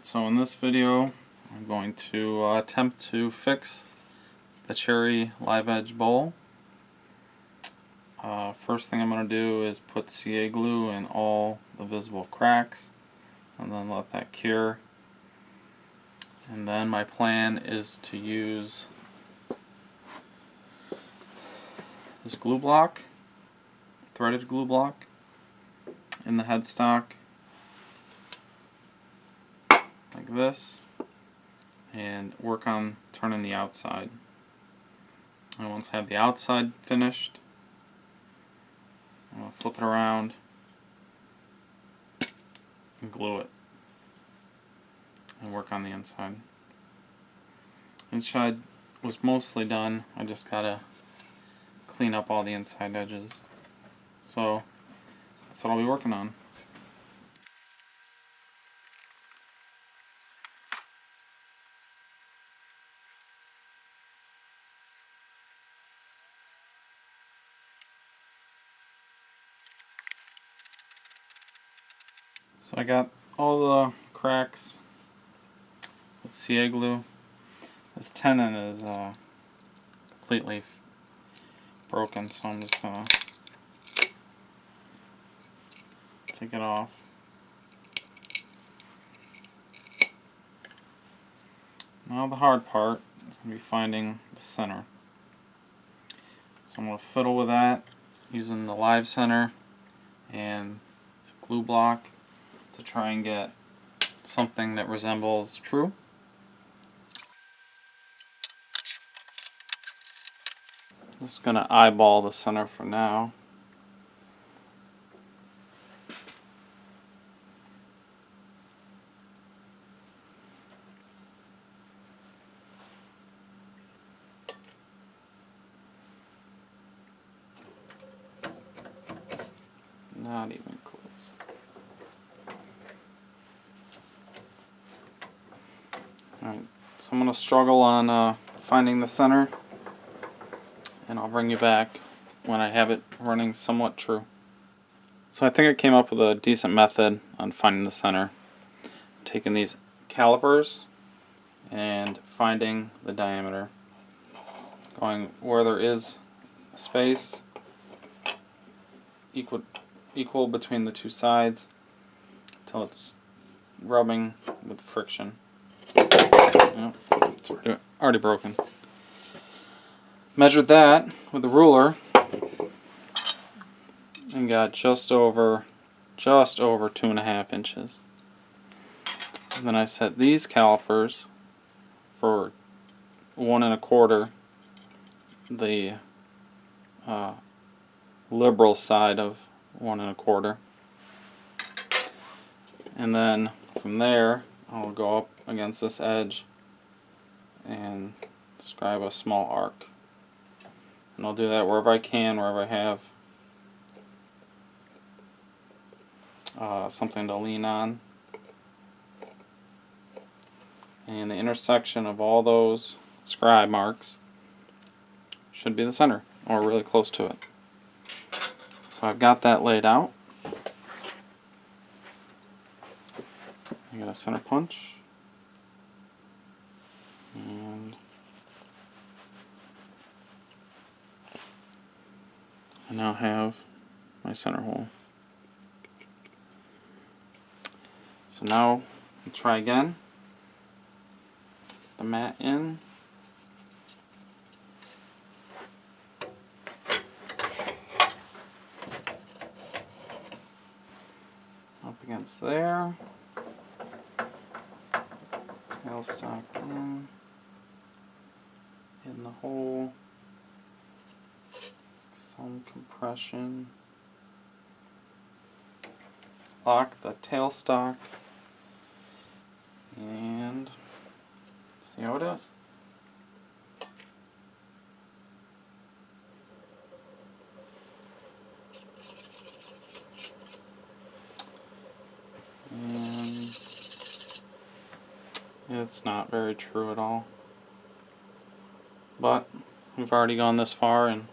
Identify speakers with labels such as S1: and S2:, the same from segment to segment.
S1: So in this video I'm going to attempt to fix the cherry live edge bowl. First thing I'm going to do is put CA glue in all the visible cracks and then let that cure. And then my plan is to use this glue block, threaded glue block, in the headstock like this, and work on turning the outside. And once I have the outside finished, I'm going to flip it around and glue it and work on the inside. Inside was mostly done. I just gotta clean up all the inside edges. So that's what I'll be working on. So I got all the cracks with CA glue. This tenon is completely broken, so I'm just gonna take it off. Now the hard part is going to be finding the center. So I'm going to fiddle with that using the live center and the glue block to try and get something that resembles true. Just going to eyeball the center for now. Not even close. Alright, so I'm going to struggle on finding the center, and I'll bring you back when I have it running somewhat true. So I think I came up with a decent method on finding the center. I'm taking these calipers and finding the diameter. Going where there is a space equal between the two sides until it's rubbing with friction. Yep, it's already broken. Measured that with the ruler and got just over 2.5 inches. And then I set these calipers for 1 1/4, the liberal side of 1 1/4, and then from there I'll go up against this edge and scribe a small arc. And I'll do that wherever I can, wherever I have something to lean on. And the intersection of all those scribe marks should be the center, or really close to it. So I've got that laid out. I got a center punch. And I now have my center hole. So now we'll try again. The mat in. Up against there. Tailstock in the hole. Some compression. Lock the tailstock and see how it is. And it's not very true at all. But we've already gone this far, and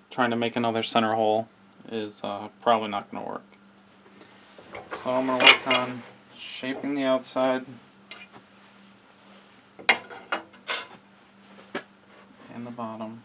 S1: trying to make another center hole is probably not going to work. So I'm going to work on shaping the outside and the bottom.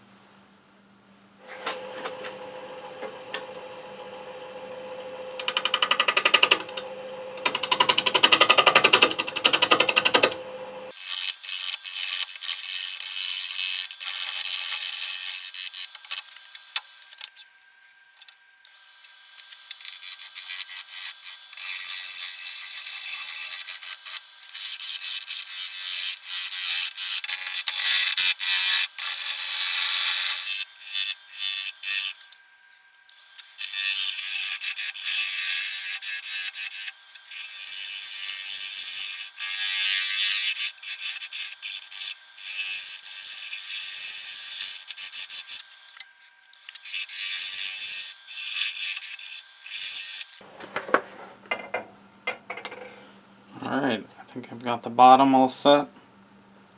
S1: Alright, I think I've got the bottom all set.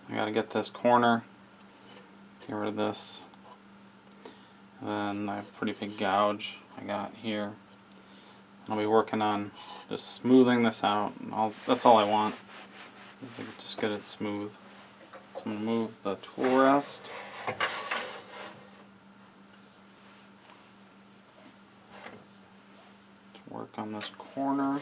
S1: I gotta get this corner, get rid of this. And then I have a pretty big gouge I got here. I'll be working on just smoothing this out. And that's all I want, is to just get it smooth. So I'm going to move the tool rest. To work on this corner.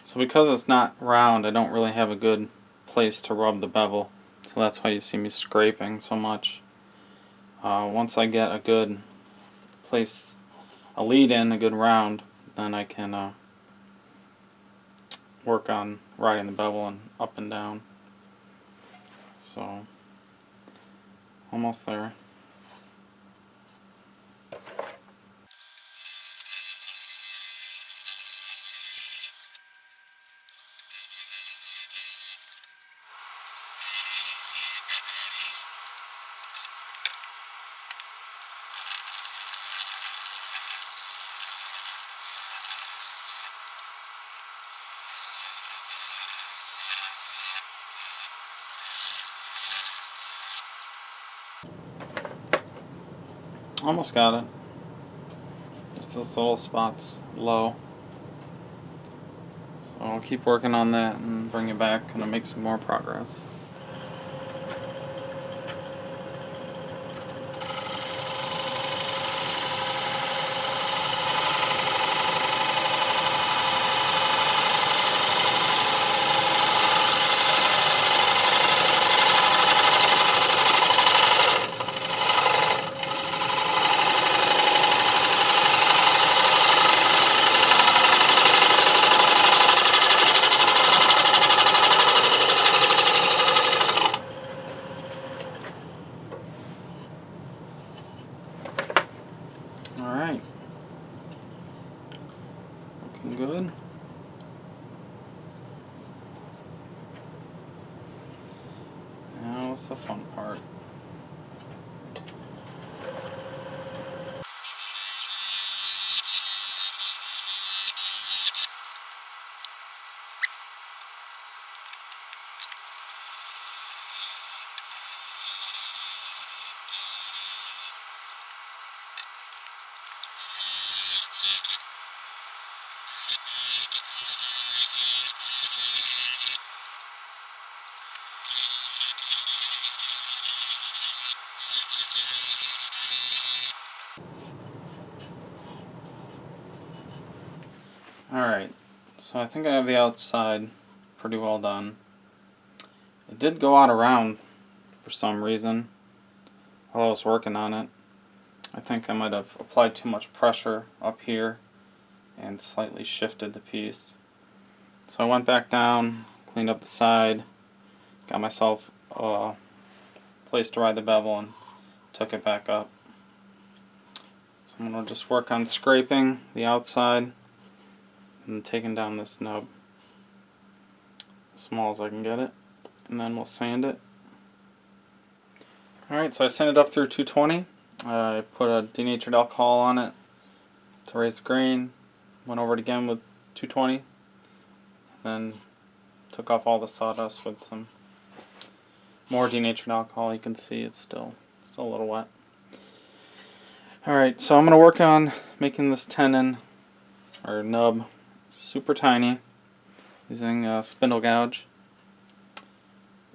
S1: So because it's not round, I don't really have a good place to rub the bevel. So that's why you see me scraping so much. Once I get a good place, a lead in, a good round, then I can work on riding the bevel and up and down. So, almost there. Almost got it. Just those little spots low. So I'll keep working on that and bring it back and I'll make some more progress. Alright. Looking good. Now what's the fun part? Alright, so I think I have the outside pretty well done. It did go out around for some reason while I was working on it. I think I might have applied too much pressure up here and slightly shifted the piece. So I went back down, cleaned up the side, got myself a place to ride the bevel and took it back up. So I'm going to just work on scraping the outside and taking down this nub as small as I can get it, and then we'll sand it. Alright, so I sanded up through 220. I put a denatured alcohol on it to raise the grain, went over it again with 220, then took off all the sawdust with some more denatured alcohol. You can see it's still a little wet. Alright, so I'm going to work on making this tenon or nub super tiny using a spindle gouge,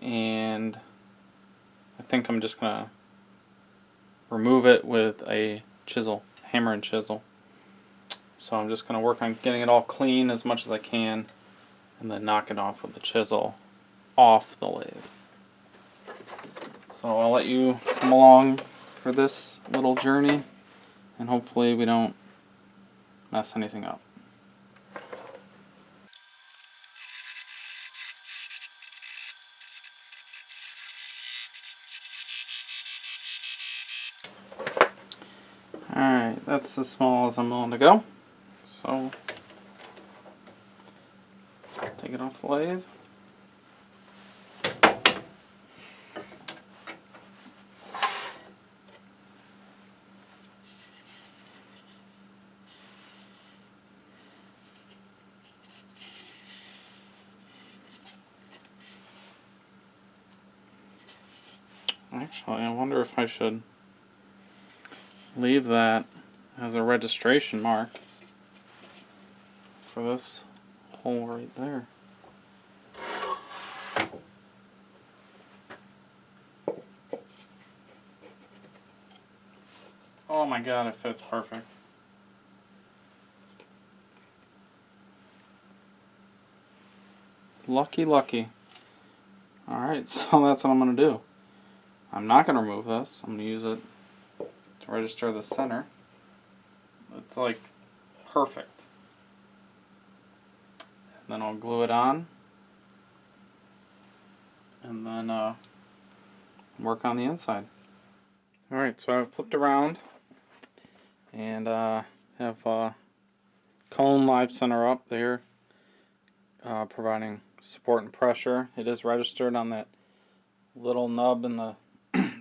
S1: and I think I'm just going to remove it with a chisel, hammer and chisel. So I'm just going to work on getting it all clean as much as I can, and then knock it off with the chisel off the lathe. So I'll let you come along for this little journey, and hopefully we don't mess anything up. Alright, that's as small as I'm willing to go. So take it off the lathe. Actually, I wonder if I should leave that as a registration mark for this hole right there. Oh my god, it fits perfect. Lucky, lucky. Alright, so that's what I'm going to do. I'm not going to remove this. I'm going to use it to register the center. It's like perfect. And then I'll glue it on, and then work on the inside. Alright, so I've flipped around and have cone live center up there, providing support and pressure. It is registered on that little nub in the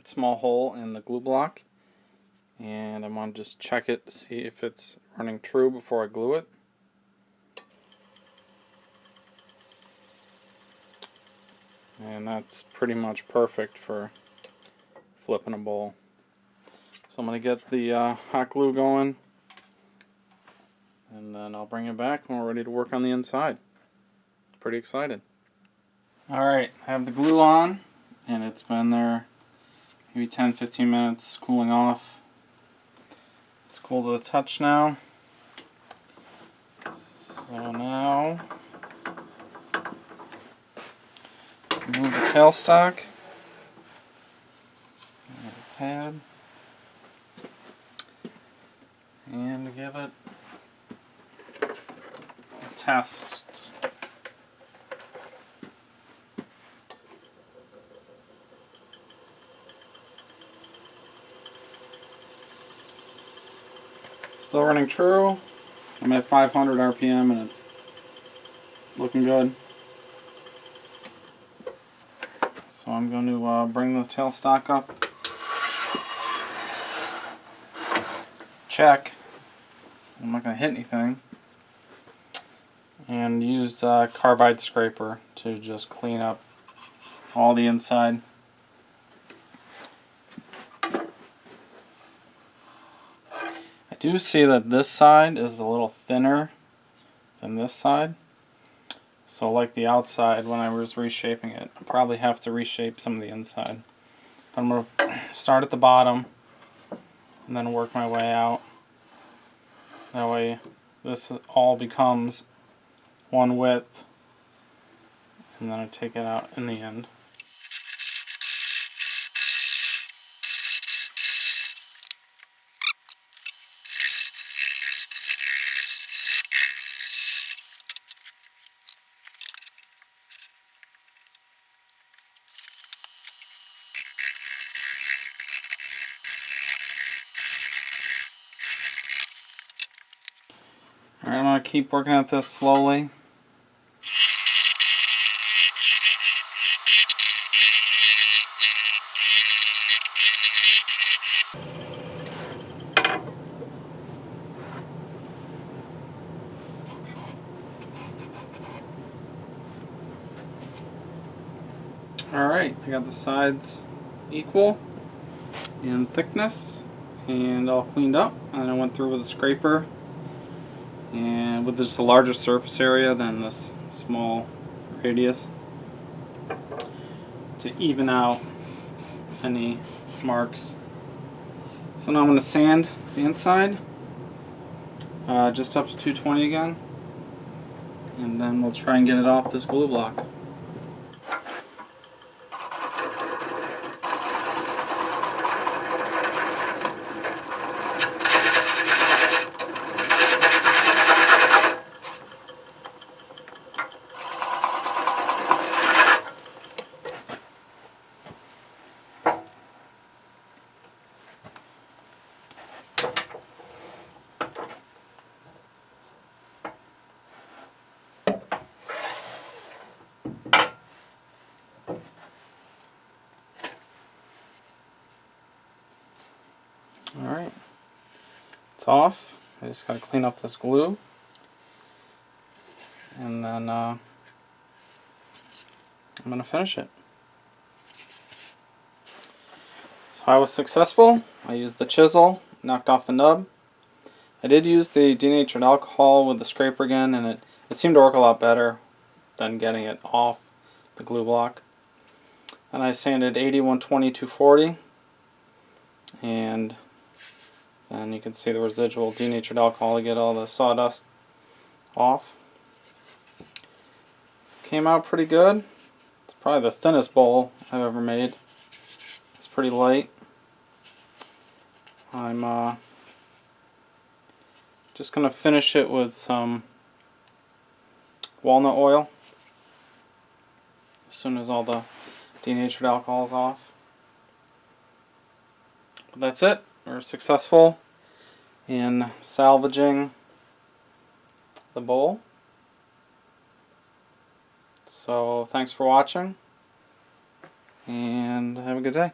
S1: small hole in the glue block, and I want to just check it to see if it's running true before I glue it. And that's pretty much perfect for flipping a bowl. So I'm going to get the hot glue going, and then I'll bring it back when we're ready to work on the inside. Pretty excited. Alright, I have the glue on, and it's been there maybe 10-15 minutes cooling off. It's cool to the touch now. So now, remove the tailstock, pad, and give it a test. Still running true. I'm at 500 RPM and it's looking good. So I'm going to bring the tailstock up. Check. I'm not going to hit anything. And use a carbide scraper to just clean up all the inside. I do see that this side is a little thinner than this side. So like the outside, when I was reshaping it, I probably have to reshape some of the inside. But I'm going to start at the bottom and then work my way out. That way this all becomes one width, and then I take it out in the end. Alright, I'm going to keep working at this slowly. Alright, I got the sides equal in thickness and all cleaned up, and I went through with a scraper and with just a larger surface area than this small radius to even out any marks. So now I'm going to sand the inside just up to 220 again, and then we'll try and get it off this glue block. Alright, it's off. I just gotta clean up this glue, and then I'm gonna finish it. So I was successful. I used the chisel, knocked off the nub. I did use the denatured alcohol with the scraper again, and it seemed to work a lot better than getting it off the glue block. And I sanded 80, 120, 240, and then you can see the residual denatured alcohol to get all the sawdust off. Came out pretty good. It's probably the thinnest bowl I've ever made. It's pretty light. I'm just going to finish it with some walnut oil as soon as all the denatured alcohol is off. But that's it. We're successful in salvaging the bowl. So thanks for watching, and have a good day.